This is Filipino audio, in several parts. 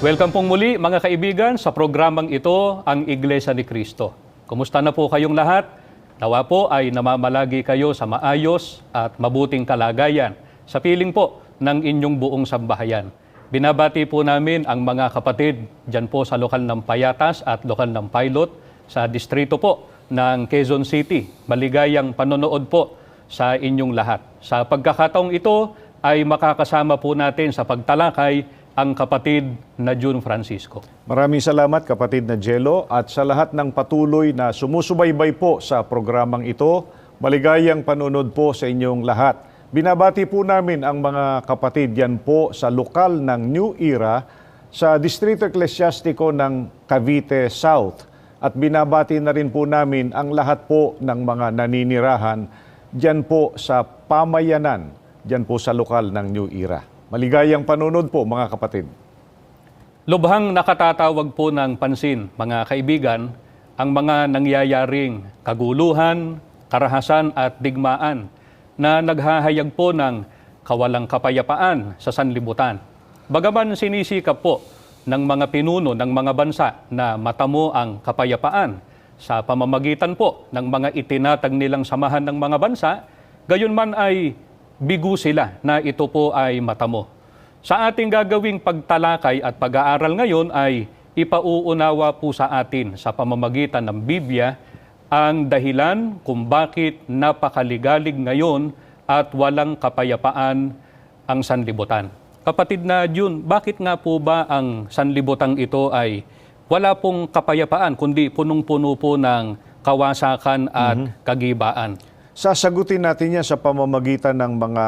Welcome pong muli mga kaibigan sa programang ito, ang Iglesia ni Cristo. Kumusta na po kayong lahat? Nawa po ay namamalagi kayo sa maayos at mabuting kalagayan sa piling po ng inyong buong sambahayan. Binabati po namin ang mga kapatid dyan po sa lokal ng Payatas at lokal ng Pilot sa distrito po ng Quezon City. Maligayang panonood po sa inyong lahat. Sa pagkakataong ito ay makakasama po natin sa pagtalakay ang kapatid na June Francisco. Maraming salamat kapatid na Jello at sa lahat ng patuloy na sumusubaybay po sa programang ito, maligayang panunod po sa inyong lahat. Binabati po namin ang mga kapatid yan po sa lokal ng New Era sa Distrito Eclesiastiko ng Cavite South. At binabati na rin po namin ang lahat po ng mga naninirahan dyan po sa pamayanan, dyan po sa lokal ng New Era. Maligayang panunod po mga kapatid. Lubhang nakatatawag po ng pansin, mga kaibigan, ang mga nangyayaring kaguluhan, karahasan at digmaan na naghahayag po ng kawalang kapayapaan sa sanlibutan. Bagaman sinisikap po ng mga pinuno ng mga bansa na matamo ang kapayapaan sa pamamagitan po ng mga itinatag nilang samahan ng mga bansa, gayon man ay bigo sila na ito po ay matamo. Sa ating gagawing pagtalakay at pag-aaral ngayon ay ipauunawa po sa atin sa pamamagitan ng Biblia ang dahilan kung bakit napakaligalig ngayon at walang kapayapaan ang sanlibutan. Kapatid na June, bakit nga po ba ang sanlibutan ito ay wala pong kapayapaan kundi punong-puno po ng kawasakan at kagibaan? Sasagutin natin yan sa pamamagitan ng mga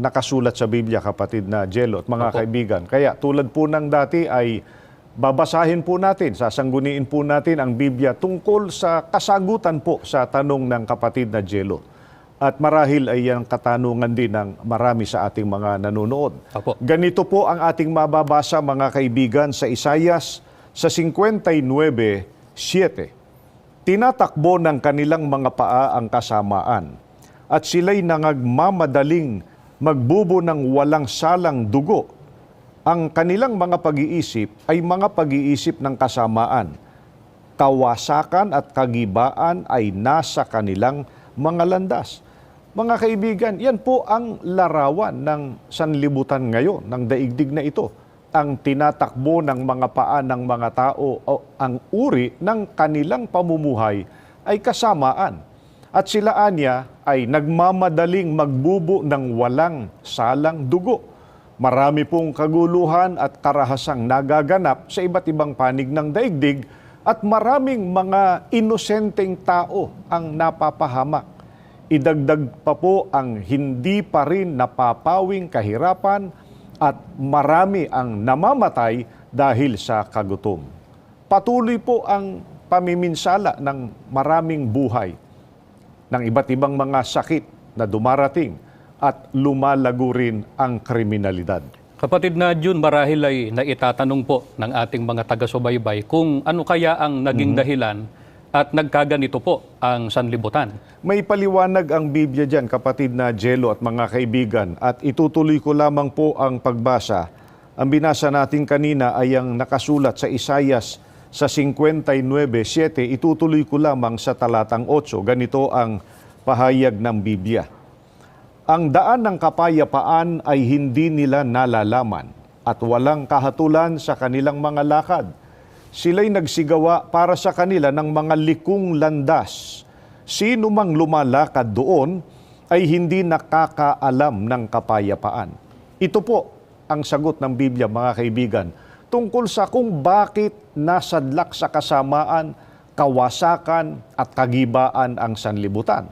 nakasulat sa Biblia, kapatid na Jello at mga kaibigan. Kaya tulad po ng dati ay babasahin po natin, sasangguniin po natin ang Biblia tungkol sa kasagutan po sa tanong ng kapatid na Jello. At marahil ay yung katanungan din ng marami sa ating mga nanonood. Ganito po ang ating mababasa mga kaibigan sa Isaias sa 59:7. Tinatakbo ng kanilang mga paa ang kasamaan at sila'y nangagmamadaling magbubo ng walang salang dugo. Ang kanilang mga pag-iisip ay mga pag-iisip ng kasamaan. Kawasakan at kagibaan ay nasa kanilang mga landas. Mga kaibigan, yan po ang larawan ng sanlibutan ngayon, ng daigdig na ito. Ang tinatakbo ng mga paa ng mga tao o ang uri ng kanilang pamumuhay ay kasamaan. At sila anya ay nagmamadaling magbubo ng walang salang dugo. Marami pong kaguluhan at karahasang nagaganap sa iba't ibang panig ng daigdig at maraming mga inosenteng tao ang napapahamak. Idagdag pa po ang hindi pa rin napapawing kahirapan at marami ang namamatay dahil sa kagutom. Patuloy po ang pamiminsala ng maraming buhay, ng iba't ibang mga sakit na dumarating at lumalago rin ang kriminalidad. Kapatid na June, marahil ay naitatanong po ng ating mga taga-subaybay kung ano kaya ang naging dahilan at nagkaganito po ang sanlibutan. May paliwanag ang Biblia dyan, kapatid na Jello at mga kaibigan, at itutuloy ko lamang po ang pagbasa. Ang binasa natin kanina ay ang nakasulat sa Isaias sa 59:7. Itutuloy ko lamang sa talatang 8. Ganito ang pahayag ng Biblia. Ang daan ng kapayapaan ay hindi nila nalalaman at walang kahatulan sa kanilang mga lakad. Sila'y nagsigawa para sa kanila ng mga likong landas. Sino mang lumalakad doon ay hindi nakakaalam ng kapayapaan. Ito po ang sagot ng Biblia, mga kaibigan, tungkol sa kung bakit nasadlak sa kasamaan, kawasakan at kagibaan ang sanlibutan.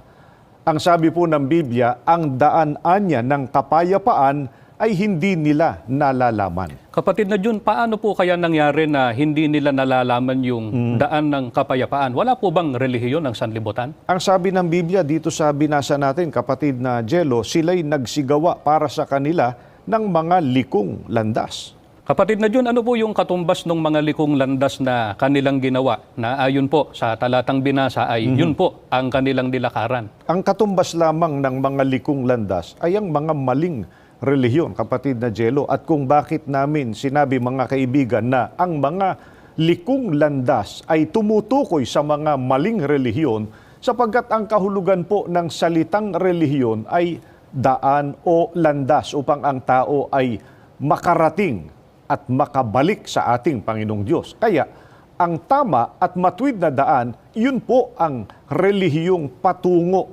Ang sabi po ng Biblia, ang daan-anya ng kapayapaan ay hindi nila nalalaman. Kapatid na June, paano po kaya nangyari na hindi nila nalalaman yung daan ng kapayapaan? Wala po bang relihiyon ng sanlibutan? Ang sabi ng Biblia dito sa binasa natin, kapatid na Jello, sila'y nagsigawa para sa kanila ng mga likong landas. Kapatid na June, ano po yung katumbas ng mga likong landas na kanilang ginawa na ayon po sa talatang binasa ay yun po ang kanilang nilakaran? Ang katumbas lamang ng mga likong landas ay ang mga maling relihiyon, kapatid na Jello, at kung bakit namin sinabi, mga kaibigan, na ang mga likong landas ay tumutukoy sa mga maling relihiyon sapagkat ang kahulugan po ng salitang relihiyon ay daan o landas upang ang tao ay makarating at makabalik sa ating Panginoong Diyos. Kaya ang tama at matuwid na daan, yun po ang relihiyong patungo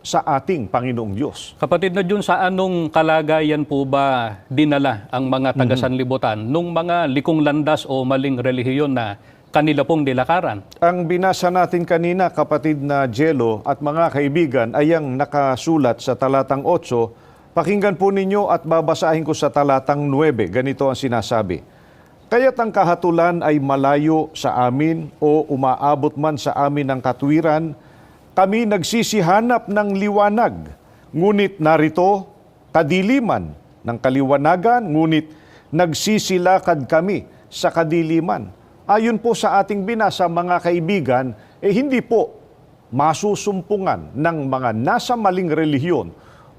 sa ating Panginoong Diyos. Kapatid na Jun, sa anong kalagayan po ba dinala ang mga taga-sanlibutan nung mga likong landas o maling relihiyon na kanila pong nilakaran? Ang binasa natin kanina, kapatid na Jello at mga kaibigan, ay ang nakasulat sa talatang 8. Pakinggan po ninyo at babasahin ko sa talatang 9. Ganito ang sinasabi. Kaya't ang kahatulan ay malayo sa amin o umaabot man sa amin ang katwiran, kami nagsisihanap ng liwanag, ngunit narito kadiliman ng kaliwanagan, ngunit nagsisilakad kami sa kadiliman. Ayon po sa ating binasa, mga kaibigan, hindi po masusumpungan ng mga nasa maling relihiyon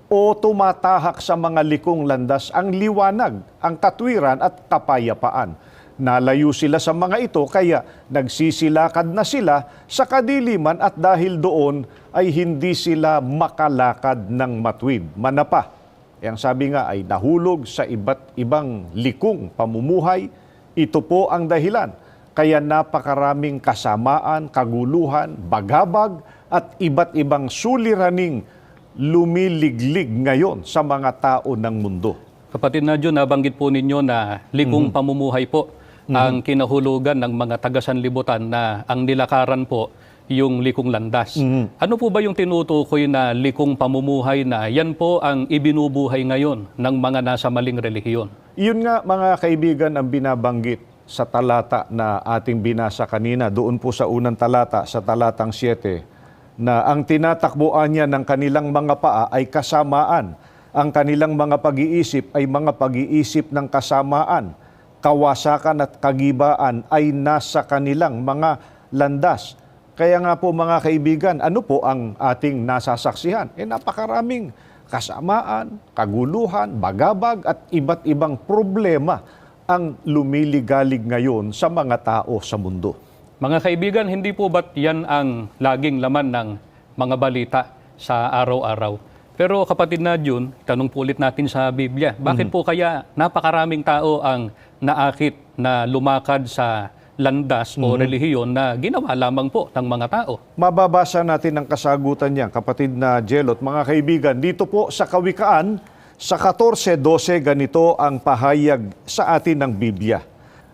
o tumatahak sa mga likong landas ang liwanag, ang katwiran at kapayapaan. Nalayo sila sa mga ito, kaya nagsisilakad na sila sa kadiliman at dahil doon ay hindi sila makalakad ng matuwid. Manapa, ang sabi nga ay nahulog sa iba't ibang likong pamumuhay. Ito po ang dahilan. Kaya napakaraming kasamaan, kaguluhan, bagabag at iba't ibang suliraning lumiliglig ngayon sa mga tao ng mundo. Kapatid na Jun, nabanggit po ninyo na likong pamumuhay po ang kinahulugan ng mga taga-sanlibutan na ang nilakaran po yung likong landas. Ano po ba yung tinutukoy na likong pamumuhay na yan po ang ibinubuhay ngayon ng mga nasa maling relihiyon? Yun nga, mga kaibigan, ang binabanggit sa talata na ating binasa kanina, doon po sa unang talata, sa talatang 7, na ang tinatakbuhan niya ng kanilang mga paa ay kasamaan. Ang kanilang mga pag-iisip ay mga pag-iisip ng kasamaan. Kawasakan at kagibaan ay nasa kanilang mga landas. Kaya nga po, mga kaibigan, ano po ang ating nasasaksihan? Napakaraming kasamaan, kaguluhan, bagabag at iba't ibang problema ang lumiligalig ngayon sa mga tao sa mundo. Mga kaibigan, hindi po ba't yan ang laging laman ng mga balita sa araw-araw? Pero kapatid na Jun, tanong po ulit natin sa Biblia, bakit po kaya napakaraming tao ang naakit na lumakad sa landas o relihiyon na ginawa lamang po ng mga tao? Mababasa natin ang kasagutan niya, kapatid na Jelot. Mga kaibigan, dito po sa Kawikaan, sa 14:12, ganito ang pahayag sa atin ng Biblia.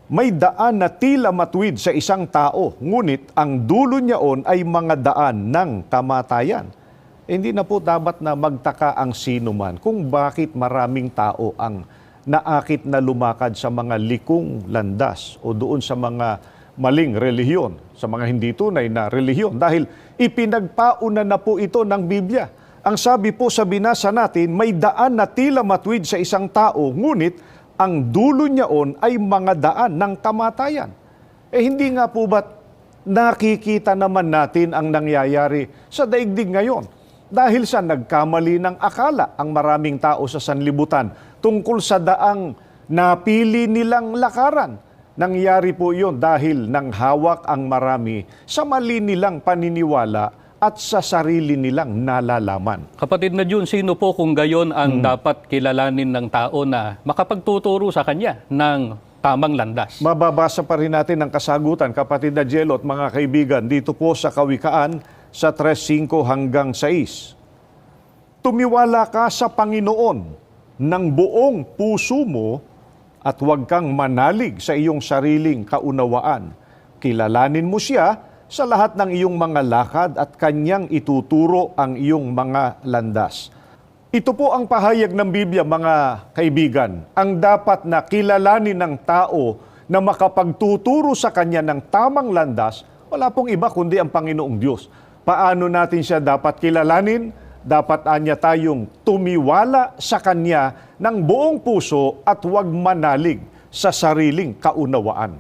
May daan na tila matuwid sa isang tao, ngunit ang dulo niyaon ay mga daan ng kamatayan. Hindi na po dapat na magtaka ang sino man kung bakit maraming tao ang naakit na lumakad sa mga likong landas o doon sa mga maling relihiyon, sa mga hindi tunay na relihiyon. Dahil ipinagpauna na po ito ng Biblia. Ang sabi po sa binasa natin, may daan na tila matuwid sa isang tao, ngunit ang dulo niyaon ay mga daan ng kamatayan. Hindi nga po ba't nakikita naman natin ang nangyayari sa daigdig ngayon? Dahil sa nagkamali ng akala ang maraming tao sa sanlibutan tungkol sa daang napili nilang lakaran. Nangyari po iyon dahil nang hawak ang marami sa mali nilang paniniwala at sa sarili nilang nalalaman. Kapatid na Jun, sino po kung gayon ang dapat kilalanin ng tao na makapagtuturo sa kanya ng tamang landas? Mababasa pa rin natin ang kasagutan, kapatid na Jello at mga kaibigan, dito po sa Kawikaan sa 3:5 hanggang 6. Tumiwala ka sa Panginoon ng buong puso mo at huwag kang manalig sa iyong sariling kaunawaan. Kilalanin mo siya sa lahat ng iyong mga lakad at kanyang ituturo ang iyong mga landas. Ito po ang pahayag ng Biblia, mga kaibigan. Ang dapat na kilalanin ng tao na makapagtuturo sa kanya ng tamang landas, wala pong iba kundi ang Panginoong Diyos. Paano natin siya dapat kilalanin? Dapat anya tayong tumiwala sa Kanya ng buong puso at huwag manalig sa sariling kaunawaan.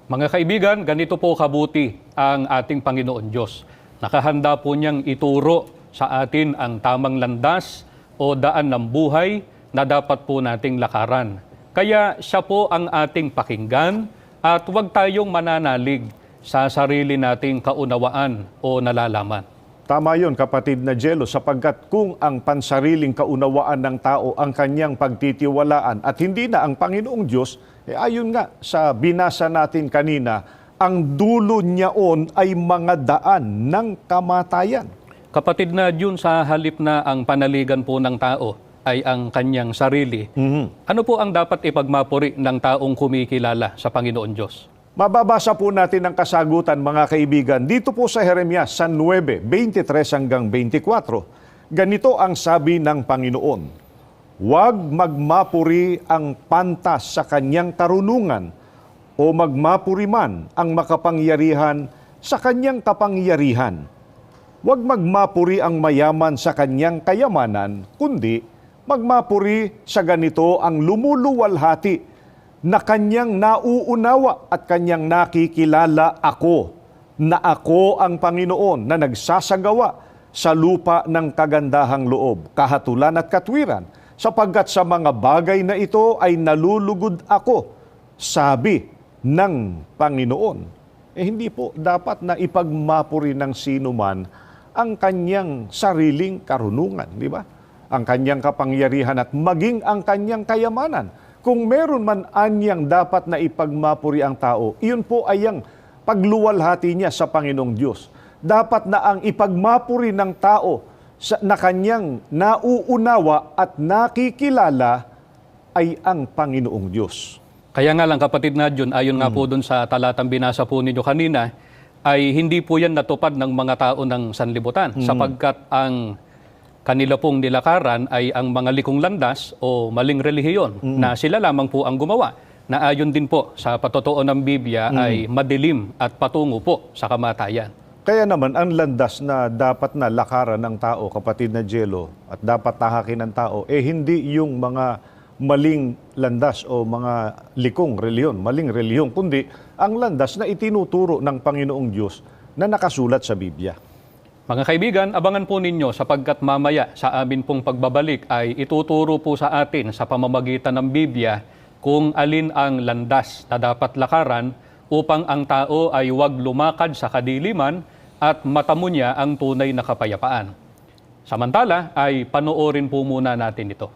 Mga kaibigan, ganito po kabuti ang ating Panginoon Diyos. Nakahanda po niyang ituro sa atin ang tamang landas o daan ng buhay na dapat po nating lakaran. Kaya siya po ang ating pakinggan at huwag tayong mananalig sa sarili nating kaunawaan o nalalaman. Tama yun, kapatid na Jello, sapagkat kung ang pansariling kaunawaan ng tao ang kanyang pagtitiwalaan at hindi na ang Panginoong Diyos, ayon nga sa binasa natin kanina, ang dulo niyaon ay mga daan ng kamatayan. Kapatid na Jun, sa halip na ang panaligan po ng tao ay ang kanyang sarili, ano po ang dapat ipagmapuri ng taong kumikilala sa Panginoon Diyos? Mababasa po natin ang kasagutan, mga kaibigan, dito po sa Jeremias 9:23 hanggang 24. Ganito ang sabi ng Panginoon: "Huwag magmapuri ang pantas sa kanyang karunungan, o magmapuri man ang makapangyarihan sa kanyang kapangyarihan. Huwag magmapuri ang mayaman sa kanyang kayamanan, kundi magmapuri sa ganito ang lumuluwalhati, na kanyang nauunawa at kanyang nakikilala ako, na ako ang Panginoon na nagsasagawa sa lupa ng kagandahang loob, kahatulan at katwiran, sapagkat sa mga bagay na ito ay nalulugod ako, sabi ng Panginoon." Hindi po dapat na ipagmapuri ng sino man ang kanyang sariling karunungan, di ba? Ang kanyang kapangyarihan at maging ang kanyang kayamanan. Kung meron man anyang dapat na ipagmapuri ang tao, iyon po ay ang pagluwalhati niya sa Panginoong Diyos. Dapat na ang ipagmapuri ng tao na kanyang nauunawa at nakikilala ay ang Panginoong Diyos. Kaya nga lang, kapatid na Jun, ayon nga po dun sa talatang binasa po ninyo kanina, ay hindi po yan natupad ng mga tao ng sanlibutan, sapagkat ang kanila pong nilakaran ay ang mga likong landas o maling relihiyon na sila lamang po ang gumawa, na ayon din po sa patotoo ng Biblia ay madilim at patungo po sa kamatayan. Kaya naman, ang landas na dapat na lakaran ng tao, kapatid na Jello, at dapat tahakin ng tao, hindi yung mga maling landas o mga likong reliyon, maling reliyon, kundi ang landas na itinuturo ng Panginoong Diyos na nakasulat sa Biblia. Mga kaibigan, abangan po ninyo sapagkat mamaya sa amin pong pagbabalik ay ituturo po sa atin sa pamamagitan ng Biblia kung alin ang landas na dapat lakaran upang ang tao ay huwag lumakad sa kadiliman at matamo niya ang tunay na kapayapaan. Samantala ay panoorin po muna natin ito.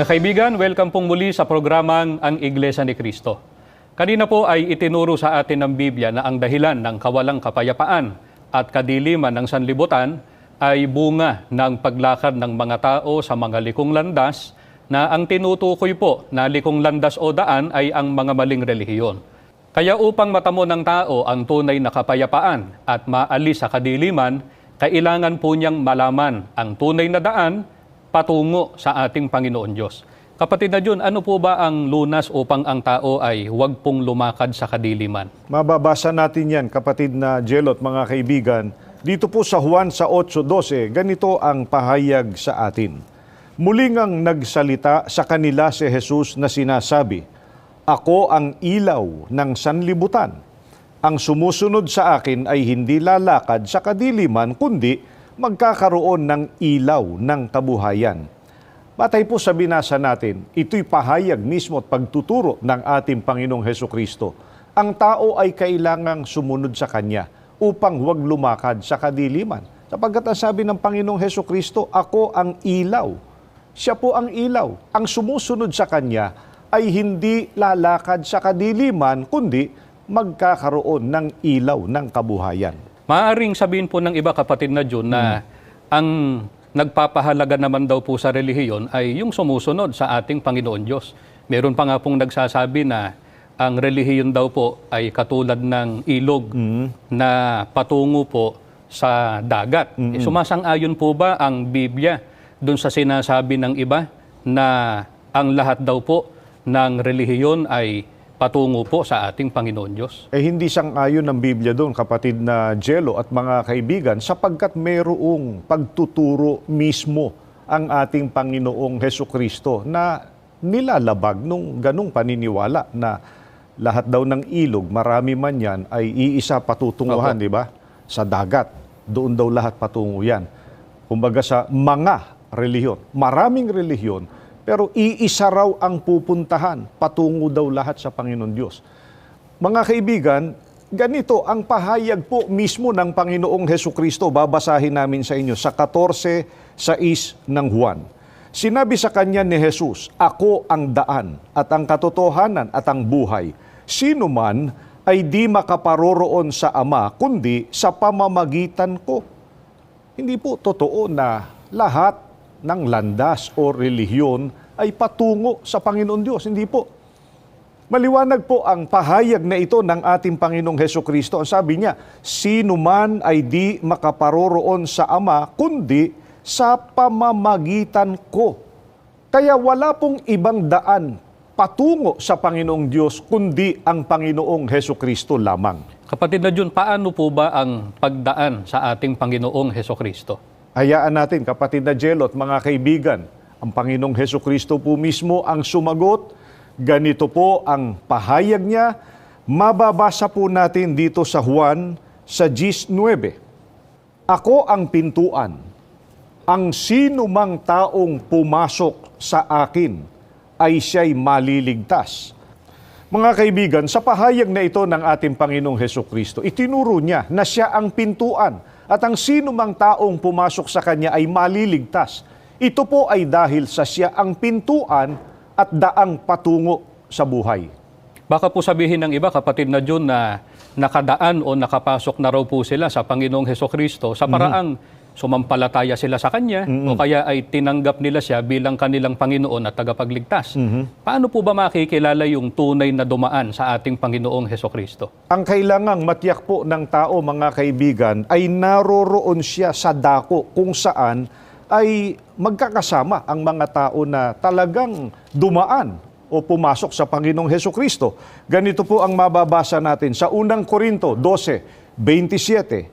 Mga kaibigan, welcome pong muli sa programang Ang Iglesia ni Cristo. Kanina po ay itinuro sa atin ng Biblia na ang dahilan ng kawalang kapayapaan at kadiliman ng sanlibutan ay bunga ng paglakad ng mga tao sa mga likong landas na ang tinutukoy po na likong landas o daan ay ang mga maling relihiyon. Kaya upang matamo ng tao ang tunay na kapayapaan at maalis sa kadiliman, kailangan po niyang malaman ang tunay na daan patungo sa ating Panginoon Diyos. Kapatid na Jun, ano po ba ang lunas upang ang tao ay huwag pong lumakad sa kadiliman? Mababasa natin yan, kapatid na Jelot, mga kaibigan. Dito po sa Juan sa 8:12, ganito ang pahayag sa atin. Muli ngang nagsalita sa kanila si Jesus na sinasabi, "Ako ang ilaw ng sanlibutan. Ang sumusunod sa akin ay hindi lalakad sa kadiliman, kundi magkakaroon ng ilaw ng kabuhayan." Batay po sa binasa natin, ito'y pahayag mismo at pagtuturo ng ating Panginoong Hesukristo. Ang tao ay kailangang sumunod sa Kanya upang huwag lumakad sa kadiliman. Sapagkat ang sabi ng Panginoong Hesukristo, "Ako ang ilaw." Siya po ang ilaw. Ang sumusunod sa Kanya ay hindi lalakad sa kadiliman, kundi magkakaroon ng ilaw ng kabuhayan. Maaring sabihin po ng iba, kapatid na Jun, na ang nagpapahalaga naman daw po sa relihiyon ay yung sumusunod sa ating Panginoon Diyos. Meron pa nga pong nagsasabi na ang relihiyon daw po ay katulad ng ilog na patungo po sa dagat. Sumasang-ayon po ba ang Biblia dun sa sinasabi ng iba na ang lahat daw po ng relihiyon ay patungo po sa ating Panginoon Diyos? Hindi sang-ayon ng Biblia doon, kapatid na Jello at mga kaibigan, sapagkat mayroong pagtuturo mismo ang ating Panginoong Hesukristo na nilalabag nung ganung paniniwala na lahat daw ng ilog, marami man yan, ay iisa patutunguhan, di ba? Sa dagat, doon daw lahat patungo yan. Kumbaga sa mga relihiyon, maraming relihiyon, pero iisa raw ang pupuntahan, patungo daw lahat sa Panginoon Diyos. Mga kaibigan, ganito ang pahayag po mismo ng Panginoong Hesukristo. Babasahin namin sa inyo sa 14:6 ng Juan. Sinabi sa kanya ni Jesus, "Ako ang daan at ang katotohanan at ang buhay. Sino man ay di makaparoroon sa Ama, kundi sa pamamagitan ko." Hindi po totoo na lahat ng landas o relihiyon ay patungo sa Panginoon Diyos. Hindi po. Maliwanag po ang pahayag na ito ng ating Panginoong Hesukristo. Ang sabi niya, "Sino man ay di makaparoroon sa Ama, kundi sa pamamagitan ko." Kaya wala pong ibang daan patungo sa Panginoong Diyos, kundi ang Panginoong Hesukristo lamang. Kapatid na Jun, paano po ba ang pagdaan sa ating Panginoong Hesukristo? Hayaan natin, kapatid na Jello at mga kaibigan, ang Panginoong Hesukristo po mismo ang sumagot. Ganito po ang pahayag niya. Mababasa po natin dito sa Juan sa 19. "Ako ang pintuan. Ang sino mang taong pumasok sa akin ay siya'y maliligtas." Mga kaibigan, sa pahayag na ito ng ating Panginoong Hesukristo, itinuro niya na siya ang pintuan at ang sino mang taong pumasok sa Kanya ay maliligtas. Ito po ay dahil sa siya ang pintuan at daang patungo sa buhay. Baka po sabihin ng iba, kapatid na Jun, na nakadaan o nakapasok na raw po sila sa Panginoong Hesukristo sa paraang sumampalataya sila sa Kanya o kaya ay tinanggap nila siya bilang kanilang Panginoon at tagapagligtas. Paano po ba makikilala yung tunay na dumaan sa ating Panginoong Hesukristo? Ang kailangang matiyak po ng tao, mga kaibigan, ay naroroon siya sa dako kung saan ay magkakasama ang mga tao na talagang dumaan o pumasok sa Panginoong Hesukristo. Ganito po ang mababasa natin sa unang Korinto 12:27.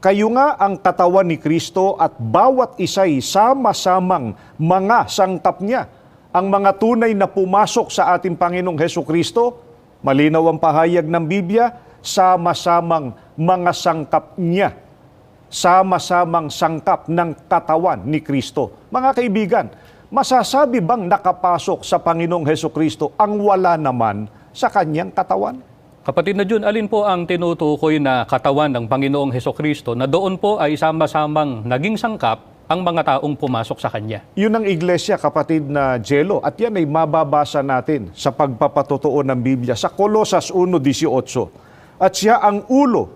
"Kayo nga ang katawan ni Kristo at bawat isa'y sama-samang mga sangkap niya." Ang mga tunay na pumasok sa ating Panginoong Hesukristo, malinaw ang pahayag ng Biblia, sama-samang mga sangkap niya. Sama-samang sangkap ng katawan ni Kristo. Mga kaibigan, masasabi bang nakapasok sa Panginoong Hesukristo ang wala naman sa kanyang katawan? Kapatid na Jun, alin po ang tinutukoy na katawan ng Panginoong Hesukristo na doon po ay sama-samang naging sangkap ang mga taong pumasok sa Kanya. Yun ang iglesia, kapatid na Jello. At yan ay mababasa natin sa pagpapatotoo ng Biblia sa Kolosas 1:18. At siya ang ulo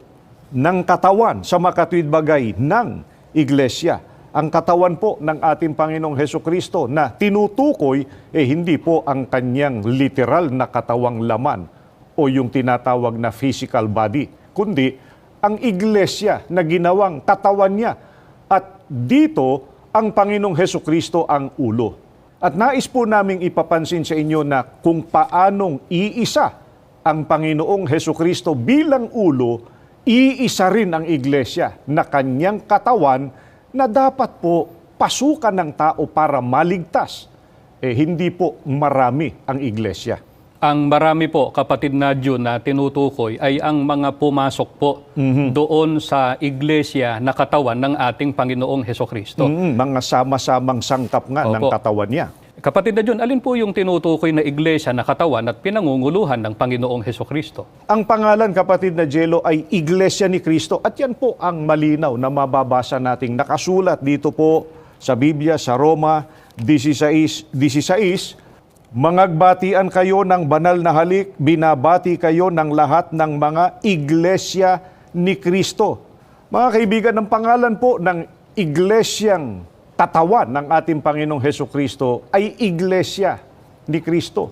ng katawan sa makatwid bagay ng iglesia. Ang katawan po ng ating Panginoong Hesukristo na tinutukoy, hindi po ang kanyang literal na katawang laman o yung tinatawag na physical body, kundi ang iglesia na ginawang katawan niya. At dito, ang Panginoong Hesukristo ang ulo. At nais po naming ipapansin sa inyo na kung paanong iisa ang Panginoong Hesukristo bilang ulo, iisa rin ang iglesia na kanyang katawan na dapat po pasukan ng tao para maligtas. Hindi po marami ang iglesia. Ang marami po, kapatid na June, na tinutukoy ay ang mga pumasok po doon sa iglesia na katawan ng ating Panginoong Hesukristo. Mga sama-samang sangkap nga ng Opo. katawan niya. Kapatid na June, alin po yung tinutukoy na iglesia na katawan at pinangunguluhan ng Panginoong Hesukristo? Ang pangalan, kapatid na Jello, ay Iglesia ni Cristo. At yan po ang malinaw na mababasa nating nakasulat dito po sa Biblia, sa Roma 16:16. Mangagbatian kayo ng banal na halik, binabati kayo ng lahat ng mga iglesia ni Cristo. Mga kaibigan, ang pangalan po ng iglesyang katawan ng ating Panginoong Hesukristo ay Iglesia ni Cristo.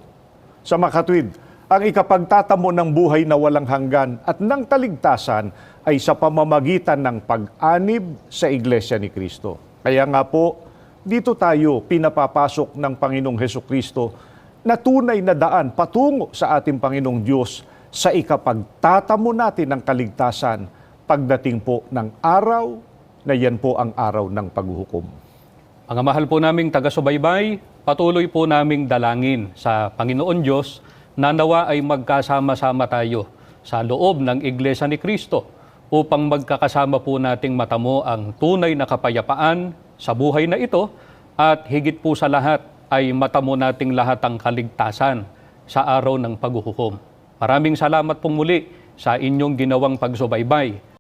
Sa makatwid, ang ikapagtatamo ng buhay na walang hanggan at ng kaligtasan ay sa pamamagitan ng pag-anib sa Iglesia ni Cristo. Kaya nga po, dito tayo pinapapasok ng Panginoong Hesukristo na tunay na daan patungo sa ating Panginoong Diyos sa ikapagtatamo natin ng kaligtasan pagdating po ng araw na yan po ang araw ng paghuhukom. Mga mahal po naming taga-subaybay, patuloy po naming dalangin sa Panginoon Diyos na nawa ay magkasama-sama tayo sa loob ng Iglesia ni Cristo upang magkakasama po nating matamo ang tunay na kapayapaan sa buhay na ito at higit po sa lahat ay matamo nating lahat ang kaligtasan sa araw ng paghuhukom. Maraming salamat pong muli sa inyong ginawang pagsubaybay